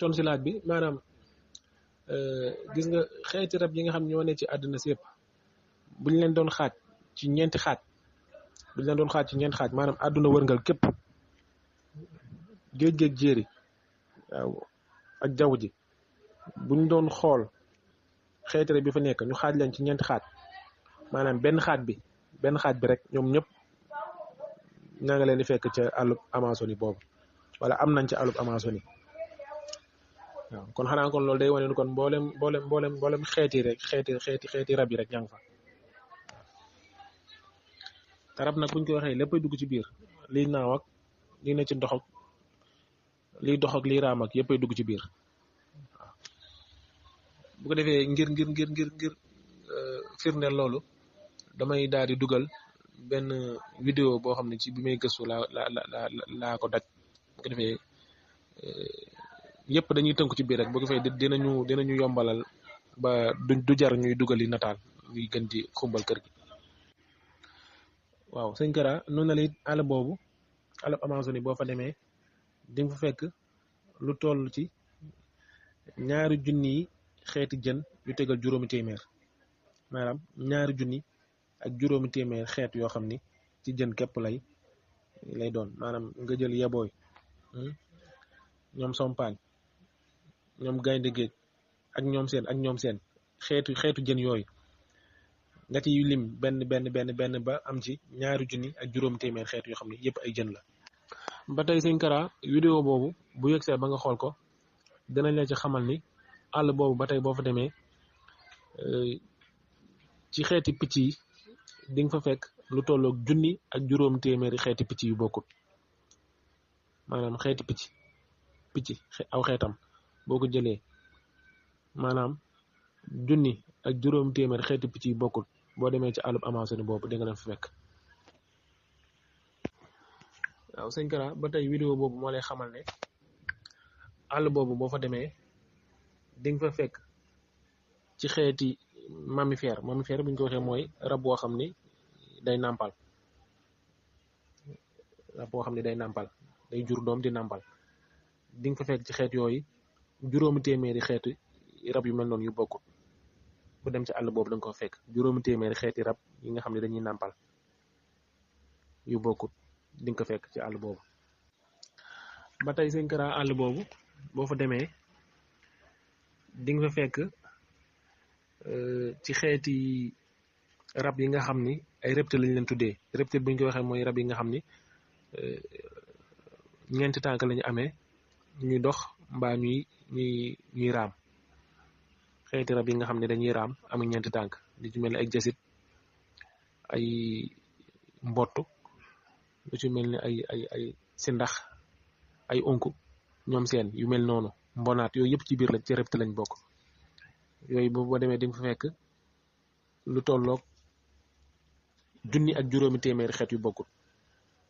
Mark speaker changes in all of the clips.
Speaker 1: ton si laaj bi maanaam gis nga xeeti rab yi nga xam ñoo ne ci àdduna si yëpp buñ leen doon xaaj ci ñeenti xaaj maanaam àdduna wërngal képp géej jéeri waaw ak jaww ji buñ doon xool xeeti rab bi fa nekk ñu xaaj leen ci ñeenti xaaj maanaam benn xaaj bi rek ñoom ñëpp ñaa nga leen di fekk ca àllub Amazonie boobu wala am nañ ca àllub Amazonie waaw kon xanaa kon loolu day wane ni kon mboolem xeeti rek xeeti rab yi rek ñaa ngi fa te rab nag buñ ko waxee léppay dugg ci biir liy naaw ak liy ne ci ndox ak liy dox ak liy raam ak yëppay dugg ci biir waaw bu ko defee ngir firndeel loolu damay daal di dugal benn vidéo boo xam ne ci bi may gëstu laa ko daj bu ko defee yëpp dañuy tënku ci biir rek bu ko defee dinañu yombalal ba du jar ñuy dugali nataal ñuy gën di xumbal kër gi. waaw sëñ Kara noonu na la it àll boobu àllub Amazonie boo fa demee di nga fa fekk lu toll ci 2 junni xeeti jën yu tegal 5 téeméer maanaam 2 junni ak 5 téeméer xeet yoo xam ni ci jën képp lay doon maanaam nga jël yabooy ñoom sompaañ ñoom gaynde géej ak ñoom seen xeetu jën yooyu nga ci lim benn ba am ci 2 junni ak 5 téeméer xeet yoo xam ne yëpp ay jën la. ba tey sëñ Kara vidéo boobu bu yegsee ba nga xool ko dinañ la ci xamal ni àll boobu ba tey boo fa demee ci xeeti picc yi di nga fa fekk lu tolloog 1 ak 5 téeméeri xeeti picc yu bokkut maanaam xeeti picc aw xeetam boo ko jëlee maanaam 1 ak 5 téeméeri xeeti picc yu bokkut boo demee ci àllub Amazonie boobu di nga leen fa fekk. waaw sëñ Kara ba tey vidéo boobu moo lay xamal ne àll boobu boo fa demee di nga fa fekk ci xeeti mammifère bu ñu ko waxee mooy rab boo xam ni day nàmpal day jur doom di nàmpal di nga fa fekk ci xeet yooyu 5 téeméeri xeeti rab yu mel noonu yu bokkut bu dem ci àll boobu da nga ko fekk 5 téeméeri xeeti rab yi nga xam ne dañuy nàmpal yu bokkut di nga ko fekk ci àll boobu. ba tey sëñ Kara àll boobu boo fa demee di nga fa fekk ci xeeti rab yi nga xam ni ay reptile lañ leen tuddee reptile bu ñu ko waxee mooy rab yi nga xam ni 4 tànk lañu amee ñuy dox mbaa ñuy raam xeeti rab yi nga xam ne dañuy raam amuñ 4 tànk li ci mel ni ay jasit ay mbott lu ci mel ni ay sindax ay onku ñoom seen yu mel noonu mbonaat yooyu yëpp ci biir la ci reptile lañ bokk yooyu boo demee di nga fa fekk lu tolloog 1 ak 5 téeméeri xeet yu bokkul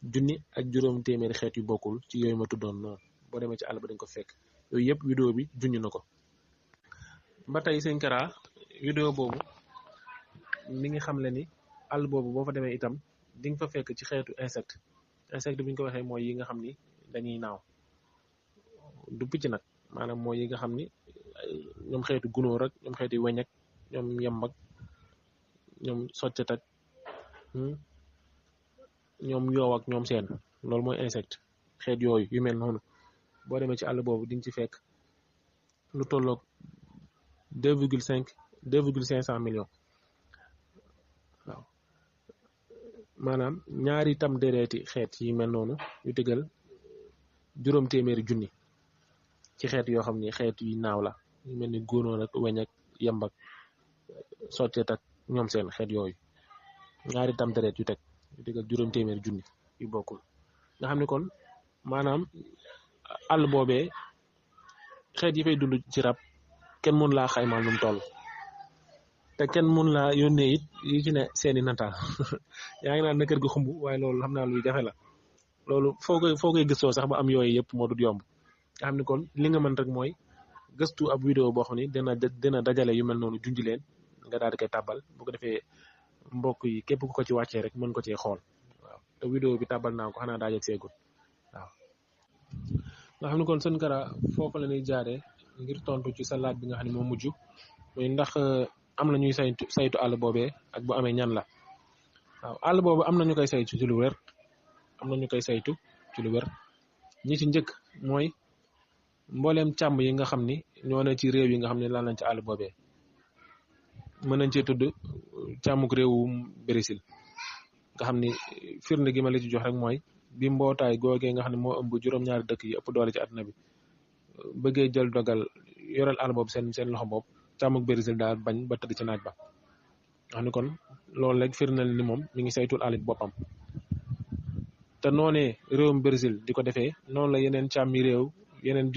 Speaker 1: 1 ak 5 téeméeri xeet yu bokkul ci yooyu ma tuddoon noonu boo demee ci àll ba dañ ko fekk yooyu yëpp vidéo bi junj na ko. ba tey sëñ Kara vidéo boobu mi ngi xam le ni àll boobu boo fa demee itam di nga fa fekk ci xeetu insecte bi ñu ko waxee mooy yi nga xam ni dañuy naaw du picc nag maanaam mooy yi nga xam ni ñoom xeetu gunóor ak ñoom xeetu weñ ak ñoom yemb ak ñoom soccet ak ñoom yoow ak ñoom seen loolu mooy insecte xeet yooyu yu mel noonu boo demee ci àll boobu di nga ci fekk lu tolloog 2,5 millions waaw maanaam 2 tam dereeti xeet yi mel noonu yu tegal 5 téeméeri junni ci xeet yoo xam ni xeet yu naaw la yu mel ni góonoon ak weñ ak yemb ak soccet ak ñoom seen xeet yooyu 2 tam deret yu tegal 5 téeméeri junni yu bokkul nga xam ni kon maanaam àll boobee xeet yi fay dund ci rab kenn mun laa xaymaal nu mu toll te kenn mun laa yónnee it yi ci ne seeni nataal yaa ngi naan na kër gi xumb waaye loolu xam naa luy jafe la loolu foo koy gëstoo sax ba am yooyu yëpp moo dut yomb nga xam ni kon li nga mën rek mooy gëstu ab vidéo boo xam ni dina dajale yu mel noonu junj leen nga daal di koy tàbbal bu ko defee mbokk yi képp ku ko ci wàccee rek mën ko cee xool waaw te vidéo bi tàbbal naa ko xanaa daa yegg seegul waaw nga xam ne kon seen kara foofu la ñuy jaaree ngir tontu ci sa laaj bi nga xam ne moo mujj muy ndax am na ñuy saytu àll boobee ak bu amee ñan la waaw àll boobu am na ñu koy saytu ci lu wér am na ñu koy saytu ci lu wér ñi ci njëkk mooy mbooleem càmm yi nga xam ni ñoo ne ci réew yi nga xam ne laal nañ ci àll boobee mën nañ cee tudd càmmuk réewum Brésil nga xam ni firnde gi ma la ci jox rek mooy bi mbootaay googee nga xam ne moo ëmb juróom-ñaari dëkk yi ëpp doole ci àdduna bi bëggee jël dogal yoreel àll boobu seen loxo boobu càmmuk Brésil daal bañ ba tëdd ci naaj ba nga xam ni kon loolu rek firndeel ni moom mi ngi saytul àll bi boppam te noonee réewum Brésil di ko defee noonu la yeneen càmmi réew yeneen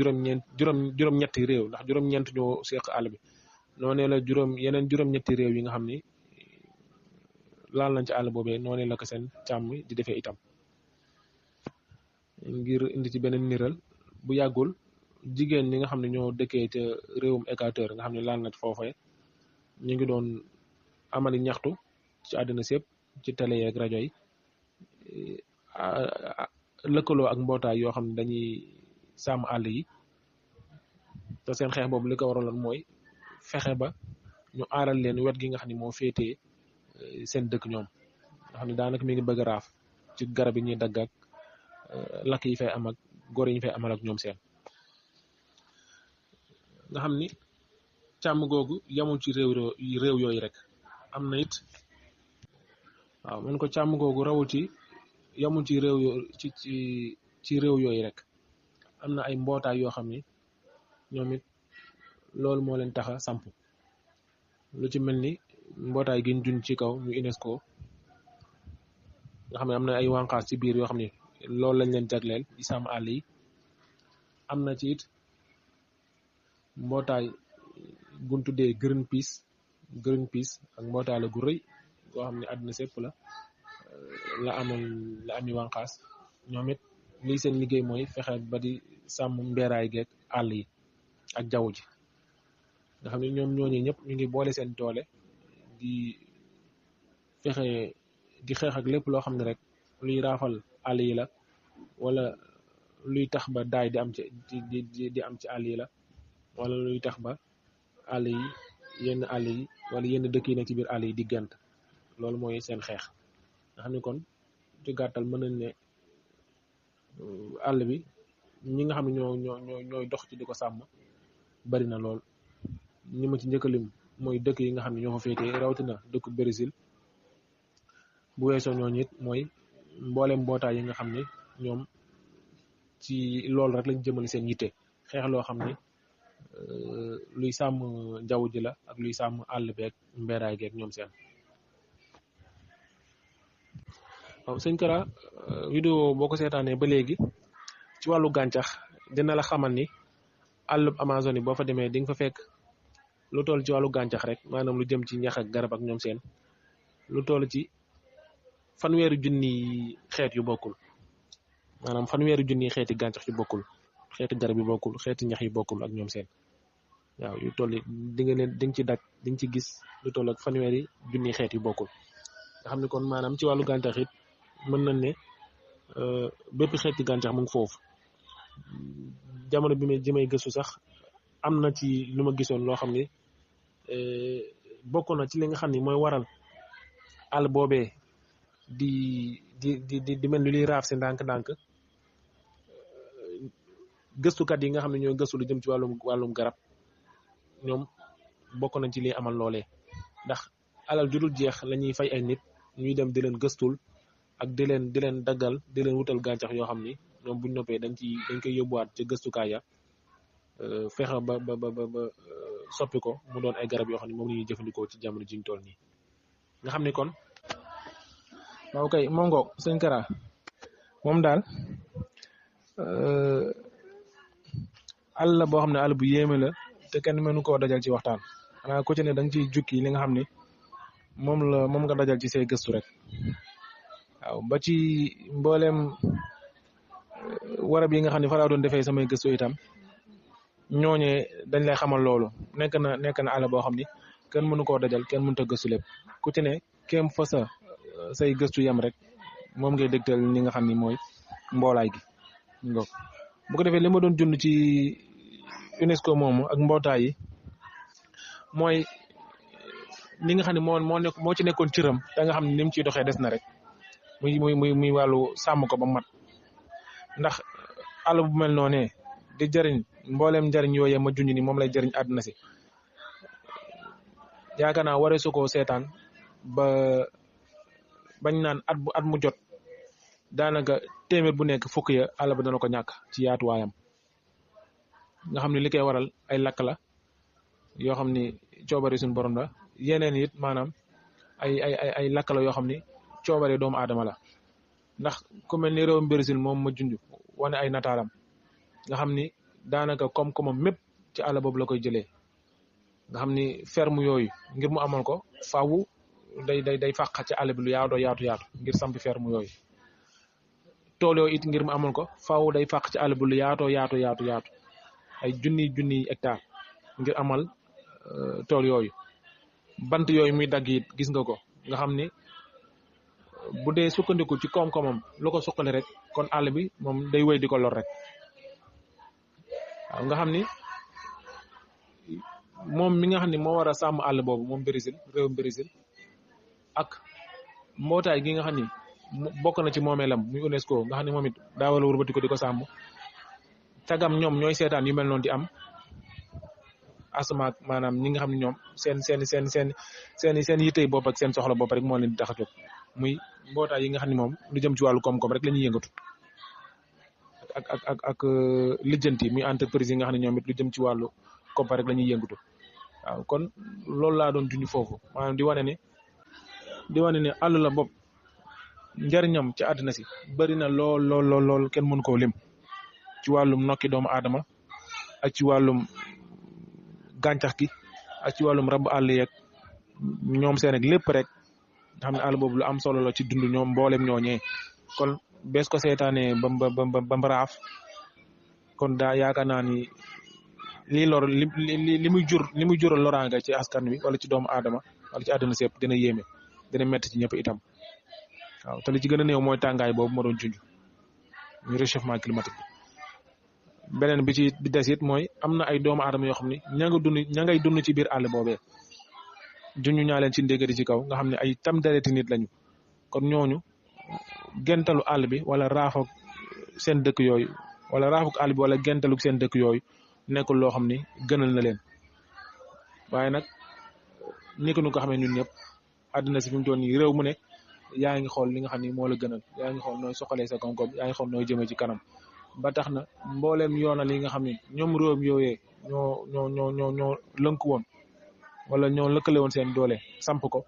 Speaker 1: juróom-ñetti réew ndax juróom-ñeent ñoo seq àll bi noonee la yeneen juróom-ñetti réew yi nga xam ni laal nañ ci àll boobee noonee la ko seen càmm di defee itam ngir indi ci beneen niral bu yàggul jigéen ñi nga xam ne ñoo dëkkee ca réewum Équateur nga xam ne laal na ci foofee ñu ngi doon amali ñaxtu ci àddina sépp ci télé yeeg rajo yi lëkkaloo ak mbootaay yoo xam ne dañuy sàmm àll yi te seen xeex boobu li ko waraloon mooy fexe ba ñu aaral leen wet gi nga xam ne moo féetee seen dëkk ñoom nga xam ne daanaka mi ngi bëgg a raaf ci garab yi ñuy dagg ak lakk yi fay am ak góor yi ñu fay amal ak ñoom seen nga xam ni càmm googu yamul ci réew yooyu rek am na it waaw man ko càmm googu rawul ci yamul ci réew ci réew yooyu rek am na ay mbootaay yoo xam ni ñoom it loolu moo leen tax a samp lu ci mel ni mbootaay gi ñu dun ci kaw ñu UNESCO nga xam ne am na ay wànqaas ci biir yoo xam ne loolu lañ leen jagleel di sàmm àll yi am na ci it mbootaay gun tuddee Greenpeace ak mbootaay la gu rëy goo xam ne àddina sépp la ami wànqaas ñoom it lii seen liggéey mooy fexe ba di sàmm mbeeraay geeg àll yi ak jaww ji nga xam ne ñoom ñooñu ñëpp ñu ngi boole seen doole di fexe di xeex ak lépp loo xam ne rek luy raafal àll yi la wala luy tax ba daay di am ci àll yi la wala luy tax ba àll yi yenn àll yi wala yenn dëkk yi ne ci biir àll yi di gent loolu mooy seen xeex nga xam ne kon ci gàttal mën nañ ne àll bi ñi nga xam ne ñooy dox ci di ko sàmm bari na lool ñi ma ci njëkk a lim mooy dëkk yi nga xam ne ñoo fa féetee rawatina dëkku Brésil bu weesoo ñooñu it mooy mboolem mbootaay yi nga xam ne ñoom ci loolu rek lañ jëmale seen yitte xeex loo xam ne luy sàmm jaww ji la ak luy sàmm àll beeg mbeeraay geeg ñoom seen. waaw sëñ Kara vidéo boo ko seetaanee ba léegi ci wàllu gàncax dina la xamal ni àllub Amazone yi boo fa demee di nga fa fekk lu toll ci wàllu gàncax rek maanaam lu jëm ci ñax ak garab ak ñoom seen lu toll ci fanweeri junni xeet yu bokkul maanaam fanweeri junni xeeti gàncax yu bokkul xeeti garab yu bokkul xeeti ñax yu bokkul ak ñoom seen waaw yu toll di nga ci daj di nga ci gis lu toll ak fanweeri junni xeet yu bokkul nga xam ne kon maanaam ci wàllu gàncax it mën nañ ne bépp xeeti gàncax mu ngi foofu jamono bi may gëstu sax am na ci lu ma gisoon loo xam ne bokk na ci li nga xam ne mooy waral àll boobee di mel ni luy raaf si ndànk-ndànk gëstukat yi nga xam ne ñooy gëstu lu jëm ci wàllum garab ñoom bokk nañ ci li amal loolee ndax alal ju dul jeex la ñuy fay ay nit ñuy dem di leen gëstul ak di leen daggal di leen wutal gàncax yoo xam ni ñoom buñ noppee dañ koy yóbbuwaat ca gëstukaay ya fexe ba soppi ko mu doon ay garab yoo xam ne moom la ñuy jëfandikoo ci jamono jiñ toll nii nga xam ni kon waaw kay moo ngoog sëñ Kara moom daal àll la boo xam ne àll bu yéeme la te kenn mënu koo dajal ci waxtaan xanaa ku ci ne da nga ciy jukki li nga xam ne moom nga dajal ci say gëstu rek waaw ba ci mbooleem warab yi nga xam ne fa laa doon defee samay gëstu itam ñooñee dañ lay xamal loolu nekk na àll boo xam ni kenn mënu koo dajal kenn mënut a gëstu lépp ku ci ne kéem fa say gëstu yam rek moom ngay dégtal li nga xam ni mooy mboolaay gi ngoog bu ko defee li ma doon jund ci UNESCO moomu ak mbootaay yi mooy li nga xam ne moo ci nekkoon cëram da nga xam ne ni mu ciy doxee des na rek muy wàllu sàmm ko ba mat ndax àll bu mel noonee di jëriñ mbooleem njëriñ yooyee ma junj ni moom lay jëriñ àdduna si yaakaar naa waree su ko seetaan ba bañ naan at mu jot daanaka téeméer bu nekk fukk ya àll ba dana ko ñàkk ci yaatuwaayam nga xam ne li koy waral ay lakk la yoo xam ni coobare suñu borom la yeneen it maanaam ay lakk la yoo xam ni coobare doomu aadama la ndax ku mel ni réewum Brésil moom ma junj wane ay nataalam nga xam ni daanaka koom-koomam mépp ci àll boobu la koy jëlee nga xam ni ferme yooyu ngir mu amal ko faaw day fàq ci àll bi lu yaatu ngir sampi ferme yooyu tool yooyu it ngir mu amal ko faaw day fàq ci àll bi lu yaatu ay junniy hectare ngir amal tool yooyu bant yooyu muy dagg it gis nga ko nga xam ni bu dee sukkandiku ci koom-koomam lu ko suqali rek kon àll bi moom day wéy di ko lor rek waaw nga xam ni moom mi nga xam ne moo war a sàmm àll boobu moom réewum Brésil ak mbootaay gi nga xam ni bokk na ci moomeelam muy UNESCO nga xam ne moom it daa war a wërbati ko di ko sàmm tagam ñoom ñooy seetaan yu mel noonu di am asamaak maanaam ñi nga xam ne ñoom seen yittey bopp ak seen soxla bopp rek moo leen di tax a jóg muy mbootaay yi nga xam ne moom lu jëm ci wàllu koom-koom rek la ñuy yëngatu ak lijjanti muy entreprise yi nga xam ne ñoom it lu jëm ci wàllu koppar rek la ñuy yëngatu waaw kon loolu laa doon junj foofu maanaam di wane ne àll la bopp njariñam ci àddina si bari na lool kenn mënu koo lim ci wàllum nokki doomu aadama ak ci wàllum gàncax gi ak ci wàllum rabu àll yeeg ñoom seen ak lépp rek nga xam ne àll boobu lu am solo la ci dund ñoom mboolem ñooñee kon bees ko seetaanee ba raaf kon daa yaakaar naa ni lii lor li muy jural loraanga ci askan wi wala ci doomu aadama wala ci àddina sépp dina yéeme dina metti ci ñëpp itam waaw te li ci gën a néew mooy tàngaay boobu ma doon junj muy réchauffement climatique bi beneen bi ci bi des it mooy am na ay doomu aadama yoo xam ne ña ngay dund ci biir àll boobee junj ñaa leen ci ndéggadi ci kaw nga xam ne ay tam dereti nit lañu kon ñooñu gentalu àll bi wala raafak seen dëkk yooyu wala raafuk àll bi wala gentaluk seen dëkk yooyu nekkul loo xam ni gënal na leen waaye nag ni ko nu ko xamee ñun ñëpp àddina si fi mu toll nii réew mu ne yaa ngi xool li nga xam ni moo la gënal yaa ngi xool nooy soxalee sa koom-koom yaa ngi xool nooy jëmee ci kanam ba tax na mbooleem yoonal yi nga xam ne ñoom réewam yooyee ñoo lënku woon wala ñoo lëkkale woon seen doole samp ko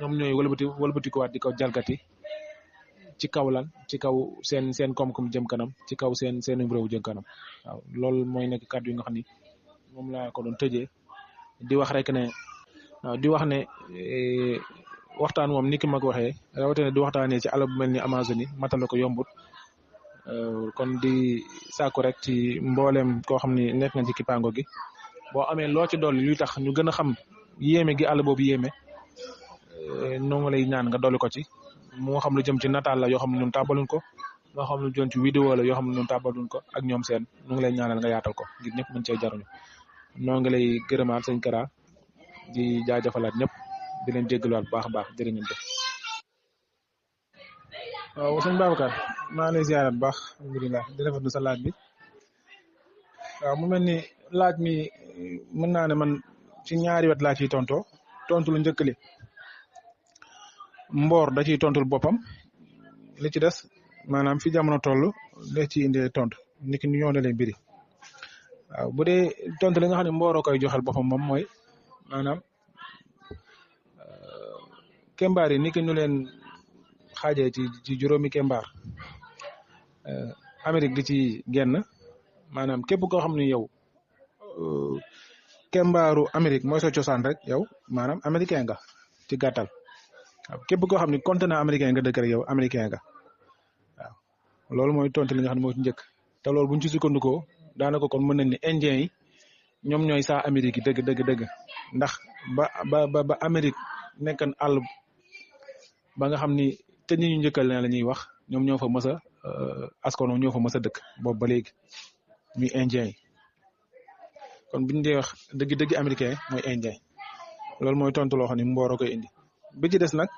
Speaker 1: ñoom ñooy wëlbati ko waat di ko jalgati ci kaw lan ci kaw seen koom-koom jëm kanam ci kaw seen réew jëm kanam waaw loolu mooy nekk kàddu yi nga xam ni moom laa ko doon tëjee di wax rek ne waaw di wax ne waxtaan moom ni ki ma ko waxee rawatina di waxtaanee ci àll bu mel ni Amazonie matala ko yombut kon di sàkku rek ci mboolem koo xam ni nekk nga ci kippaango gi boo amee loo ci dolli luy tax ñu gën a xam yéeme gi àll boobu yéeme noo ngi lay ñaan nga dolli ko ci moo xam lu jëm ci nataal la yoo xam ne ñun tàbbaluñ ko moo xam lu jëm ci vidéo la yoo xam ne ñun tàbbaluñ ko ak ñoom seen nu ngi lay ñaanal nga yaatal ko ngir ñëpp mën cee jaruñu noo ngi lay gërëmaat sëñ Kara di jaajëfalaat ñëpp di leen jéggaluwaat bu baax a baax jërë ngeen jëf. waaw sëñ Babacar maa ngi lay ziarat bu baax alhamdulilah di rafetlu sa laaj bi waaw mu mel ni laaj mi mën naa ne man ci ñaari wet laa ciy tontu lu njëkk li mboor da ciy tontul boppam li ci des maanaam fi jamono toll da ciy indee tontu nit ki ñoo leen biri waaw bu dee tontu li nga xam ne mbooroo koy joxal boppam moom mooy maanaam kembaar yi ni ki ñu leen xaajee ci juróomi kembaar Amérique di ci genn maanaam képp koo xam ne yow kembaaru Amérique mooy sa cosaan rek yow maanaam américain nga ci gàttal waaw képp koo xam ne continent américain nga dëkk rek yow américain nga waaw loolu mooy tontu li nga xam ne moo ci njëkk te loolu buñ ci sukkandikoo daanaka kon mën nañ ni indien yi ñoom ñooy saa Amérique yi dëgg ndax ba Amérique nekkan àll ba nga xam ni te ñi ñu njëkkal na la ñuy wax ñoom ñoo fa mës a askano ñoo fa mës a dëkk boobu ba léegi
Speaker 2: muy indien yi kon bu ñu dee wax dëgg-dëgg américain mooy indien loolu mooy tontu loo xam ne mbooro koy indi bi ci des nag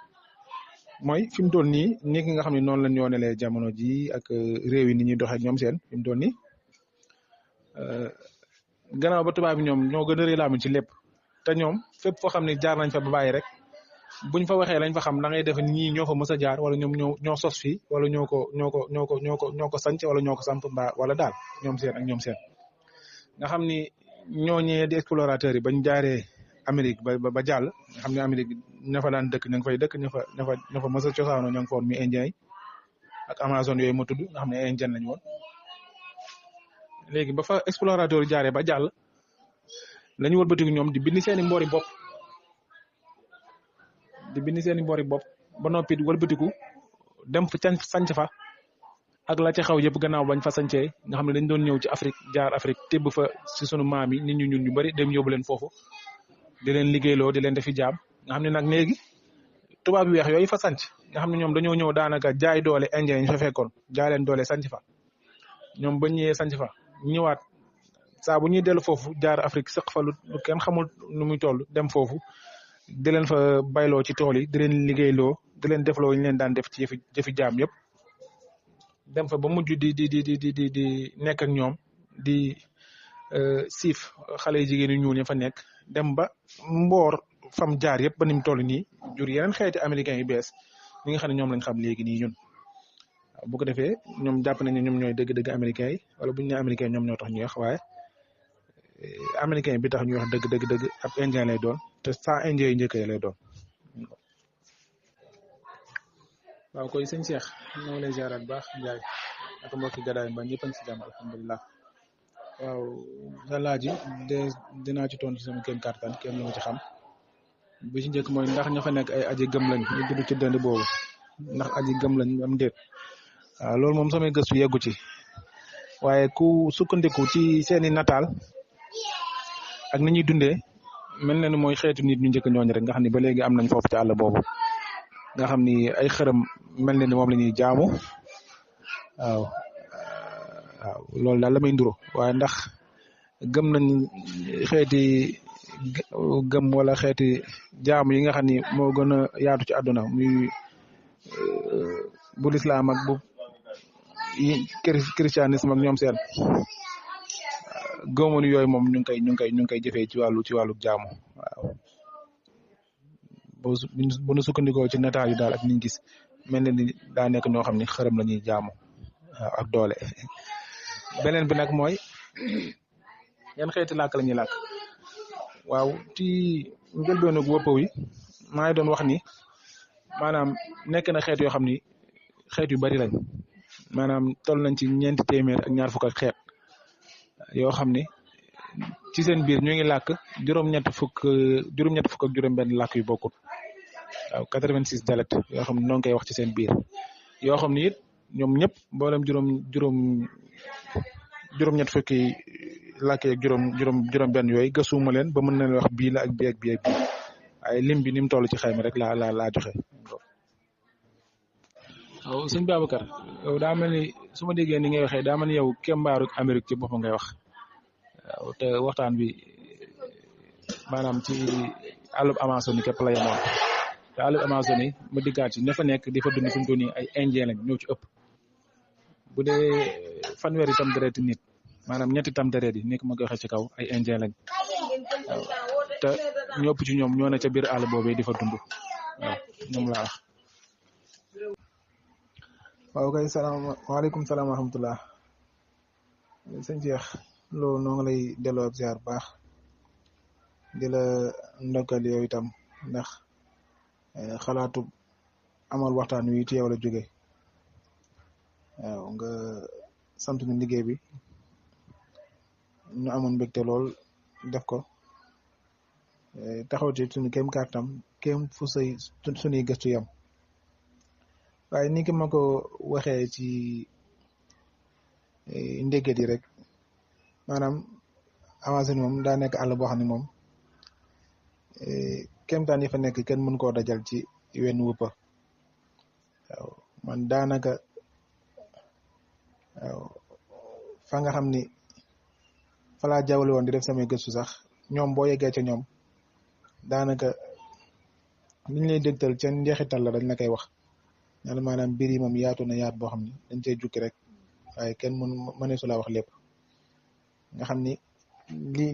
Speaker 2: mooy fi mu toll nii ni ki nga xam ne noonu la ñu yoonelee jamono ji ak réew yi ni ñuy doxee ak ñoom seen fi mu toll nii gannaaw ba tubaab bi ñoom ñoo gën a réelaamu ci lépp te ñoom fépp foo xam ne jaar nañ fa ba bàyyi rek buñ fa waxee lañ fa xam da ngay def ñii ñoo fa mës a jaar wala ñoom ñoo sos fii wala ñoo ko sanc wala ñoo ko samp mbaa wala daal ñoom seen ak ñoom seen nga xam ni ñoo ñëwee di explorateurs yi bañ jaaree Amérique ba jàll nga xam ne Amérique ña fa daan dëkk ña ngi fay dëkk ña fa mës a cosaanoo ña ngi fa woon muy indien yi ak Amazon yooyu ma tudd nga xam ne ay indien lañ woon léegi ba fa explorateur yi jaaree ba jàll lañu wëlbatiku ñoom di bind seeni mboori bopp ba noppi wëlbatiku dem fa sanc fa ak la ca xaw yëpp gannaaw bañ fa sancee nga xam ne dañ doon ñëw ci Afrique jaar Afrique tébb fa si sunu maam yi nit ñu ñun ñu bari dem yóbbu leen foofu di leen liggéeyloo di leen defi jaam nga xam ne nag léegi tubaab yu weex yooyu fa sanc nga xam ne ñoom dañoo ñëw daanaka jaay doole indien yi ñu fa fekkoon jaay leen doole sanc fa ñoom ba ñëwee sanc fa ñëwaat saa bu ñuy dellu foofu jaar Afrique sëq fa lu kenn xamul nu muy toll dem foofu di leen fa bayloo ci tool yi di leen liggéeyloo di leen defloo ñu leen daan def ci jëfi jaam yëpp dem fa ba mujj di nekk ak ñoom di siif xale yu jigéen yu ñuul ña fa nekk dem ba mboor fam jaar yëpp ba ni mu toll nii jur yeneen xeeti américains yu bees ñi nga xam ne ñoom lañ xam léegi nii ñun bu ko defee ñoom jàpp nañ ne ñoom ñooy dëgg-dëgg américains yi wala bu ñu nee américains ñoom ñoo tax ñuy wax waaye américain bi tax ñuy wax dëgg ab indien lay doon te saa indien yi njëkkee lay doon. waaw koy sëñ Cheikh ñoo ngi lay ziaraat baax Ndiaye ak mbokki gadaay ba ñëpp a ngi si jàmm alhamdulilah. waaw sa laaj yi dinaa ci tontu sama kéem kàttan kenn lu ma ci xam bi ci njëkk mooy ndax ña fa nekk ay aji gëm lañ ñu dund ci dënd boobu ndax aji gëm lañ am déet waaw loolu moom samay gëstu yeggu ci waaye ku sukkandiku ci seeni nataal ak ni ñuy dundee mel na ni mooy xeetu nit ñu njëkk ñooñu rek nga xam ni ba léegi am nañ foofu ci àll boobu nga xam ni ay xërëm mel na ni moom la ñuy jaamu waaw loolu daal la may nduro waaye ndax gëm nañ xeeti gëm wala xeeti jaamu yi nga xam ni moo gën a yaatu ci àdduna muy bu lislaam ak bu christianisme ak ñoom seen gëmoon yooyu moom ñu ngi koy jëfee ci wàllu jaamu waaw bu nu sukkandikoo ci nataal yi daal ak niñ gis mel na ni daa nekk ñoo xam ni xërëm la ñuy jaamu waaw ak doole beneen bi nag mooy yan xeeti làkk la ñuy làkk waaw ci njëlbeenu wëpp wi maa ngi doon wax ni maanaam nekk na xeet yoo xam ni xeet yu bari lañ maanaam toll nañ ci 4 téeméer ak ñaar fukk ak xeet yoo xam ni ci seen biir ñu ngi làkk juróom-ñett fukk ak juróom-benn làkk yu bokkut waaw 86 dialecte yoo xam ne noo ngi koy wax ci seen biir yoo xam ni it ñoom ñëpp mboolem juróom-ñett fukki làkk ak juróom-benn yooyu gësuma leen ba mën na wax bii la ak bii ak bii ak bii waaye lim bi ni mu toll ci xayma rek laa joxe. waaw sëñ Babacar yow daa mel ni su ma déggee ni ngay waxee daa mel ni yow kembaaru Amérique ci boppam ngay wax waaw te waxtaan bi maanaam ci àllub Amazonie képp la yemoon te àllub Amazonie ma diggaat ci ña fa nekk di fa dund fi mu toll nii ay indien lañ ñoo ci ëpp bu dee fanweeri tam dereeti nit maanaam 2 tam deret yi nekk ma koy waxee ci kaw ay indien lañ waaw te ñoo ëpp ci ñoom ñoo ne ca biir àll boobee di fa dund waaw ñoom laa wax. waaw kay waaleykum salaam wa rahmatulah sëñ Cheikh loolu noo ngi lay delloo ab ziar baax di la ndokkal yow itam ndax xalaatu amal waxtaan wi ci yow la jóge waaw nga sant ñu liggéey bi ñu amoon mbégte lool def ko taxaw ci suñu kéem kàttam kéem fu suñuy gëstu yam waaye ni ki ma ko waxee ci ndéggat yi rek maanaam Amazonie moom daa nekk àll boo xam ne moom kéemtaan yi fa nekk kenn mën koo dajal ci wenn wëppa waaw man daanaka waaw fa nga xam ni falaa jawle woon di def samay gëstu sax ñoom boo yeggee ca ñoom daanaka liñ lay dégtal ca njeexital la dañ la koy wax ñaala maanaam mbir yi moom yaatu na yaat boo xam ni dañ cey jukki rek waaye kenn mëneesu laa wax lépp nga xam ni li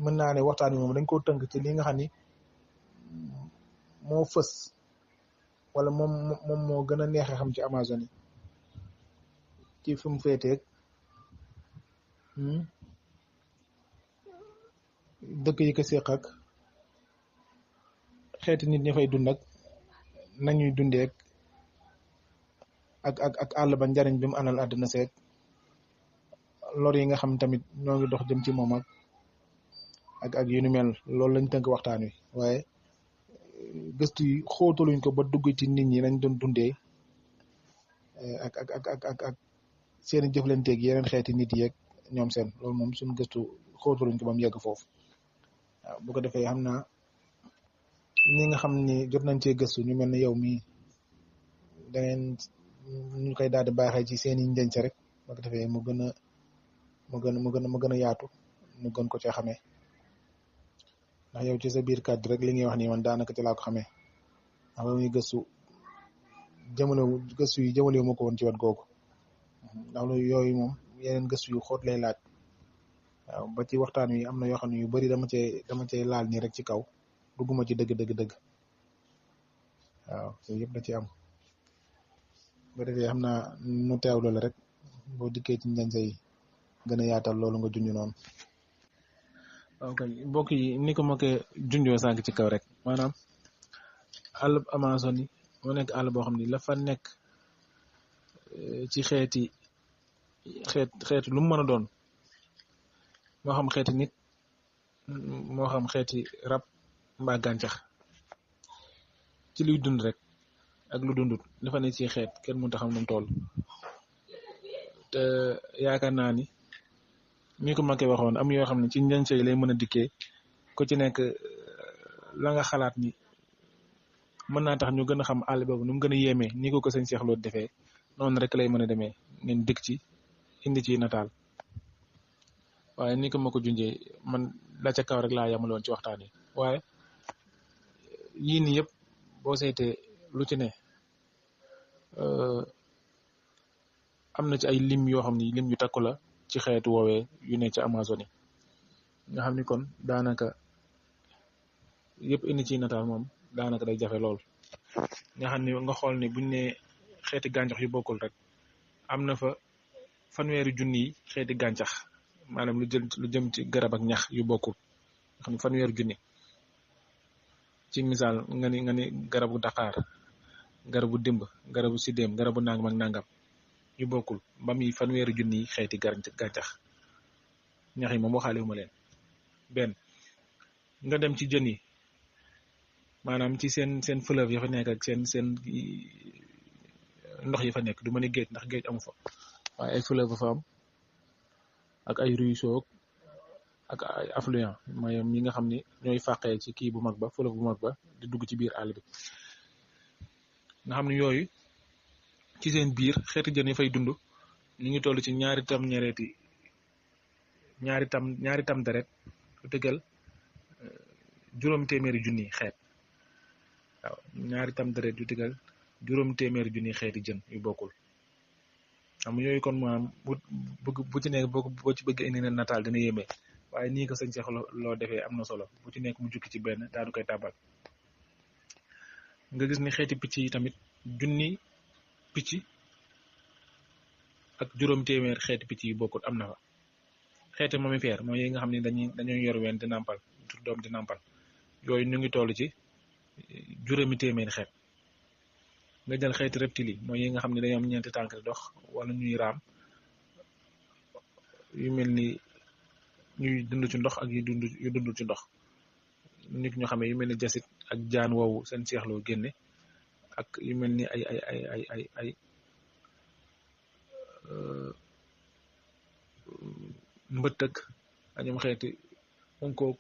Speaker 2: mën naa ne waxtaan wi moom dañ koo tënk ci li nga xam ni moo fës wala moom moo gën a neexe xam ci Amazone yi ci fi mu féeteeg dëkk yi ko séq ak xeeti nit ñi fay dund ak nañuy dundeek ak àll ba njariñ bi mu anal àddina seeg lor yi nga xam tamit ñoo ngi dox jëm ci moom ak yu ni mel loolu lañ tënk waxtaan wi waaye gëstu yi xóotaluñ ko ba dugg ci nit ñi nañ doon dundee ak seeni jëflanteeg yeneen xeeti nit yeeg ñoom seen loolu moom suñu gëstu xóotaluñ ko ba mu yegg foofu waaw bu ko defee xam naa ñi nga xam ni jot nañ cee gëstu ñu mel ne yow mii da ngeen ñu koy daal di baaxee ci seeni njënc rek bu ko defee mu gën a yaatu mu gën ko cee xamee ndax yow ci sa biir kàddu rek li ngay wax nii man daanaka ci laa ko xamee ndax ba muy gëstu yi jëmale ma ko woon ci wet googu ndax lu yooyu moom yeneen gëstu yu xóot lay laaj waaw ba ci waxtaan wi am na yoo xam ne yu bari dama cee laal nii rek ci kaw dugguma ci dëgg waaw yooyu yëpp da ci am ba defee xam naa nu teewlu la rek boo dikkee ci njañ yi gën a yaatal loolu nga junj noonu.
Speaker 1: ok mbokk yi ni ko ma ko junjoo sànq ci kaw rek maanaam àllub Amazone yi moo nekk àll boo xam ni la fa nekk ci xeetu lu mu mën a doon moo xam xeeti nit moo xam xeeti rab mbaa gàncax ci luy dund rek ak lu dundut dafa ne ci xeet kenn mënut a xam nu mu toll te yaakaar naa ni mi ko ma koy waxoon am yoo xam ne ci njënce yi lay mën a dikkee ku ci nekk la nga xalaat ni mën naa tax ñu gën a xam àll boobu nu mu gën a yéemee ni ko sëñ Cheikh Lo defee noonu rek lay mën a demee ngeen dikk ci indi ci nataal waaye ni ko ma ko junjee man la ca kaw rek laa yamaloon ci waxtaan yi waaye yii nii yëpp boo seetee lu ci ne am na ci ay lim yoo xam ni lim yu takku la ci xeetu woowee yu ne ci Amazone yi nga xam ni kon daanaka yëpp indi ci nataal moom daanaka day jafe lool nga xam ni nga xool ni buñ ne xeeti gàncax yu bokkul rek am na fa fanweeri junni yi xeeti gàncax maanaam lu jëm ci garab ak ñax yu bokkul nga xam ni fanweeri junni ci misaal nga ni garabu Dakar garabu dimb garabu sidéem garabu nangam ak nangam yu bokkul ba muy fanweeri junni yi xeeti gàncax ñax yi moom waxaale wu ma leen benn nga dem ci jën yi maanaam ci seen fleuve ya fa nekk ak seen ndox yi fa nekk du ma ne géej ndax géej amu fa waaye ay fleuve fa am ak ay ruisseau ak ay affluent maanaam yi nga xam ni ñooy fàqee ci kii bu mag ba fleuve bu mag ba di dugg ci biir àll bi nga xam ne yooyu ci seen biir xeeti jën yi fay dund ñu ngi toll ci ñaari tam deret lu tëggal juróom téeméeri junni xeet waaw ñaari tam deret yu tëggal juróom téeméeri junni xeeti jën yu bokkul xam nga yooyu kon maanaam bu ci nekk boo ci bëgg indi na nataal dina yéeme waaye nii ko sëñ Cheikh Lo defee am na solo bu ci nekk mu jukki ci benn daa du koy tàbbal nga gis ni xeeti picc yi tamit junni picc ak juróom téeméer xeeti picc yu bokkul am na fa xeeti mammifère mooy yi nga xam ne dañuy yor ween di nàmpal jur doom di nàmpal yooyu ñu ngi toll ci juróomi téeméeri xeet nga jël xeeti reptile yi mooy yi nga xam ne dañoo am ñeenti tànk di dox wala ñuy raam yu mel ni ñuy dund ci ndox ak yu dundul ci ndox nit ñoo xamee yu mel ni jasit ak jaan woowu seen seexloo génne ak yu mel ni ay mbëtt ak ñoom xeeti onkoog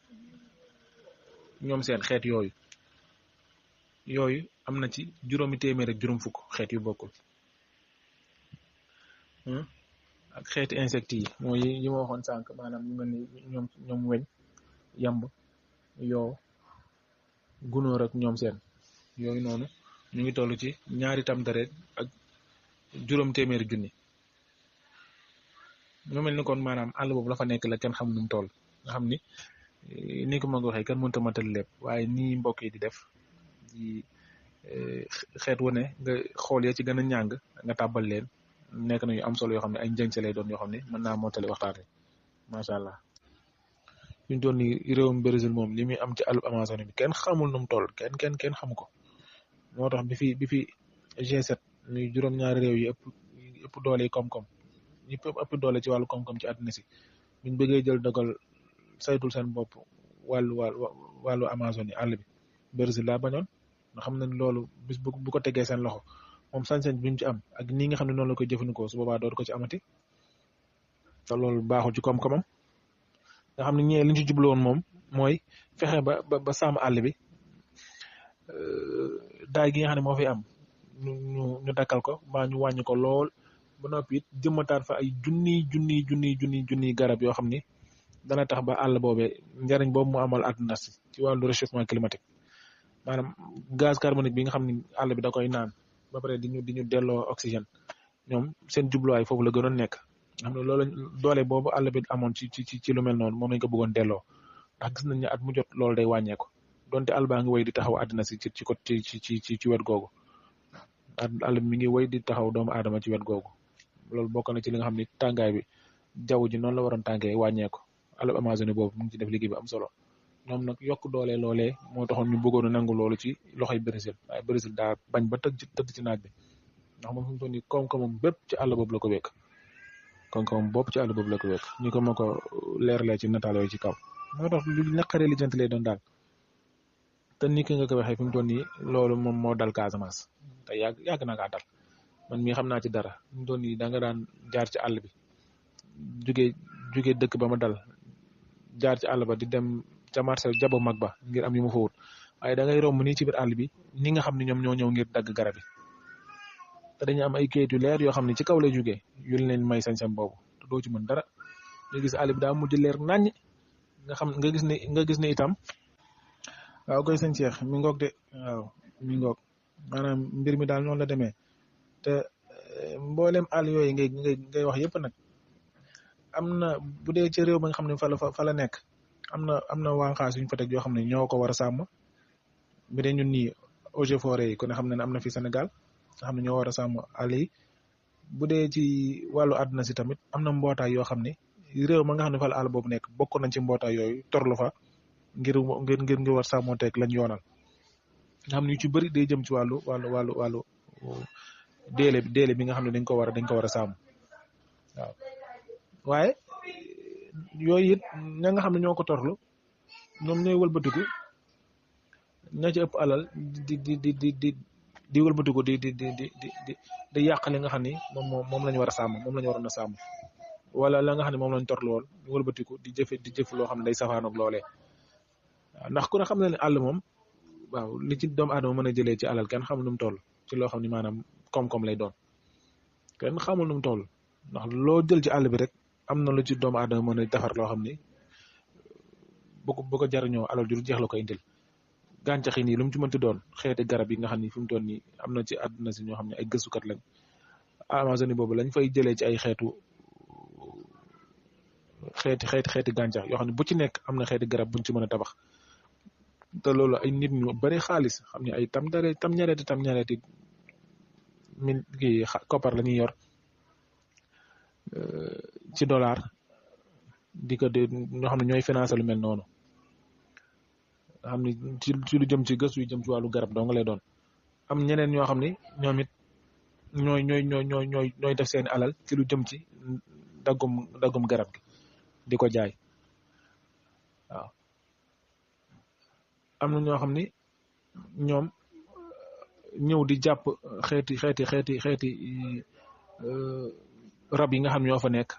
Speaker 1: ñoom seen xeet yooyu am na ci juróomi téeméer ak juróom fukk xeet yu bokkul
Speaker 2: ak xeeti insectes yi mooy yi ma waxoon sànq maanaam yu mel ni ñoom weñ yamb yoo gunóor ak ñoom seen yooyu noonu ñu ngi toll ci ñaari tamxarit ak juróom téeméeri junni mu mel ni kon maanaam àll boobu la fa nekk la kenn xam nu mu toll nga xam ni ko ma ko waxee kenn mënut a matal lépp waaye nii mbokk yi di def di xeet wu ne nga xool ya ci gën a ñàng nga tàbbal leen nekk na yu am solo yoo xam ne ay njënc lay doon yoo xam ne mën naa mottali waxtaan wi macha allah. fi ñu doon ni réewum Brésil moom li muy am ci àllub Amazonie bi kenn xamul nu mu toll kenn xamu ko moo tax bi fi G7 muy juróom-ñaari réew yi ëpp doole koom-koom ñëpp ëpp doole ci wàllu koom-koom ci àdduna si buñ bëggee jël dogal saytul seen bopp wàllu Amazonie àll bi Brésil laa bañoon nga xam ne loolu bis bu ko tegee seen loxo moom sañ-sañ bi mu ci am ak nii nga xam ne noonu la koy jëfandikoo su boobaa dootu ko ci amati te loolu baaxul ci koom-koomam nga xam ne ñee liñ ci jublu woon moom mooy fexe ba sàmm àll bi daay gi nga xam ne moo fi am ñu dakkal ko mbaa ñu wàññi ko lool ba noppi it jëmmataat fa ay junniy garab yoo xam ni dana tax ba àll boobee njariñ boobu mu amal àdduna si ci wàllu réchauffement climatique maanaam gaz carbonique bi nga xam ni àll bi da koy naan ba pare di ñu delloo oxygène ñoom seen jubluwaay foofu la gënoon nekk nga xam ne loolu doole boobu àll bi amoon ci lu mel noonu moom lañ ko bëggoon delloo ndax gis nañ ne at mu jot loolu day wàññeeku donte àll baa ngi wéy di taxaw àdduna si ci wet googu àll bi mi ngi wéy di taxaw doomu aadama ci wet googu loolu bokk na ci li nga xam ni tàngaay bi jaww ji noonu la waroon tàngee wàññeeku àllub Amazonie boobu mu ngi ci def liggéey bi am solo ñoom nag yokk doole loolee moo taxoon ñu bëggoon a nangu loolu ci loxoy Brésil waaye Brésil daa bañ ba tëdd ci naaj bi ndax moom fi mu toll nii koom-koomam bépp ci àll boobu la ko wekk koom-koomam bopp ci àll boobu la ko wekk ñu ko ma ko leeralee ci nataal yooyu ci kaw moo tax lu naqaree li jant lay doon daal te ni ki nga ko waxee fi mu toll nii loolu moom moo dal Casamance te yàgg na kaa dal man mii xam naa ci dara fi mu toll nii da nga daan jaar ci àll bi jugee dëkk ba ma dal jaar ci àll ba di dem ca marché jabo mag ba ngir am yu ma fa wut waaye da ngay romb nii ci biir àll bi ni nga xam ne ñoom ñoo ñëw ngir dagg garab yi te dañu am ay kayit yu leer yoo xam ne ci kaw lay jugee yu leen may sañ-sañ boobu te doo ci mën dara nga gis àll bi daa mujj leer naññ nga gis ne itam waaw koy sëñ Cheikh mi ngoog de waaw mi ngoog maanaam mbir mi daal noonu la demee te mboolem àll yooyu ngay wax yëpp nag am na bu dee ci réew ba nga xam ne fa la nekk am na wànqaas yuñ fa teg yoo xam ne ñoo ko war a sàmm bi dee ñun nii eaux et forêts yi ku ne xam ne am na fi Sénégal nga xam ne ñoo war a sàmm àll yi bu dee ci wàllu àdduna si tamit am na mbootaay yoo xam ne réew ma nga xam ne fa la àll boobu nekk bokk nañ ci mbootaay yooyu torlu fa ngir war sàmmonteeg lañ yoonal nga xam ne yu ci bëri day jëm ci wàllu déele bi nga xam ne dañ ko war a sàmm waaw waaye yooyu it ña nga xam ne ñoo ko torlu ñoom ñooy wëlbatiku ña ci ëpp alal di wëlbatiku di yàq li nga xam ni moom lañu war a sàmm moom lañu waroon a sàmm wala la nga xam ne moom lañ torlu woon ñu wëlbatiku di jëf loo xam ne day safaanoog loolee waaw ndax ku ne xam na ne àll moom waaw li ci doomu aadama mën a jëlee ci alal kenn xamul nu mu toll ci loo xam ne maanaam koom-koom lay doon kenn xamul nu mu toll ndax loo jël ci àll bi rek am na lu ci doomu aadama mën a defar loo xam ni bu ko jariñoo alal ju jeex la ko indil gàncax yi nii lu mu ci mënti doon xeeti garab yi nga xam ni fi mu toll nii am na ci àdduna si ñoo xam ne ay gëstukat lañ Amazonie boobu lañ fay jëlee ci ay xeeti gàncax yoo xam ne bu ci nekk am na xeeti garab buñ ci mën a tabax te loolu ay nit ñu bari xaalis xam ne ay tam ñareeti min kii koppar la ñuy yor ci dollar di ñoo xam ne ñooy financé lu mel noonu nga xam ne ci lu jëm ci gëstu yu jëm ci wàllu garab dong lay doon am ñeneen ñoo xam ne ñoom it ñooy def seen alal ci lu jëm ci daggum garab gi di ko jaay waaw am na ñoo xam ni ñoom ñëw di jàpp xeeti rab yi nga xam ñoo fa nekk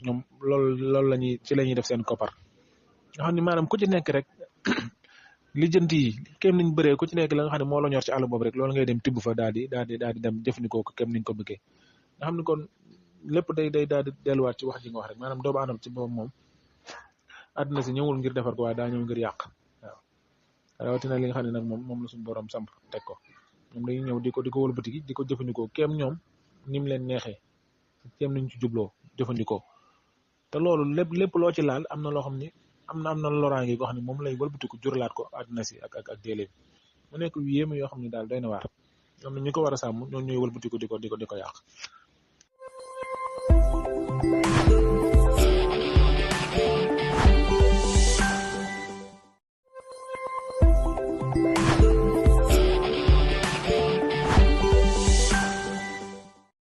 Speaker 2: ñoom loolu ci la ñuy def seen koppar nga xam ne maanaam ku ci nekk rek lijjanti yi kem niñ bëree ku ci nekk la nga xam ne moo la ñor ci àll boobu rek loolu ngay dem tibb fa daal di dem jëfandikoo ko kem niñ ko bëggee nga xam ne kon lépp day daal di delluwaat ci wax ji nga wax rek maanaam doomu aadama ci boppam moom àdduna si ñëwul ngir defar ko waaye daa ñëw ngir yàq waaw rawatina li nga xam ne nag moom la suñu borom samp teg ko ñoom dañuy ñëw di ko wëlbati di ko jëfandikoo kéem ñoom ni mu leen neexee kéem nañ ci jubloo jëfandikoo te loolu lépp loo ci laal am na loo xam ni am na loraange goo xam ne moom lay wëlbatiku juralaat ko àdduna si ak déele bi mu nekk yéeme yoo xam ne daal doy na waar ñoom ñu ko war a sàmm ñoom ñooy wëlbatiku di ko yàq